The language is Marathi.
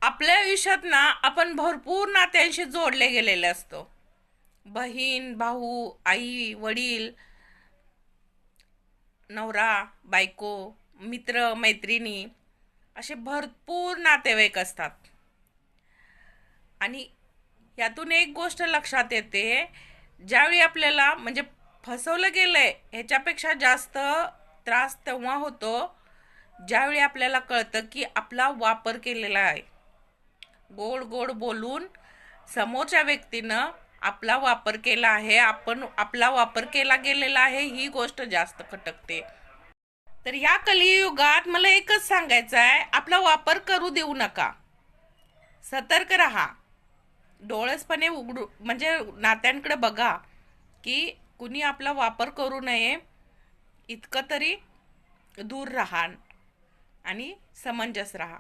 आपल्या आयुष्यात ना आपण भरपूर नात्यांशी जोडले गेलेले असतो. बहीण, भाऊ, आई, वडील, नवरा, बायको, मित्र, मैत्रिणी असे भरपूर नातेवाईक असतात. आणि यातून एक गोष्ट लक्षात येते, ज्यावेळी आपल्याला म्हणजे फसवलं गेलंय ह्याच्यापेक्षा जास्त त्रास तेव्हा होतो ज्यावेळी आपल्याला कळतं की आपला वापर केलेला आहे. गोड गोड बोलून समोरच्या व्यक्तीनं आपला वापर केला आहे, आपण आपला वापर केला गेलेला आहे, ही गोष्ट जास्त खटकते. तर ह्या कलियुगात मला एकच सांगायचं आहे, आपला वापर करू देऊ नका. सतर्क राहा. डोळसपणे उघडू म्हणजे नात्यांकडे बघा की कुणी आपला वापर करू नये, इतकं तरी दूर राहा आणि समंजस राहा.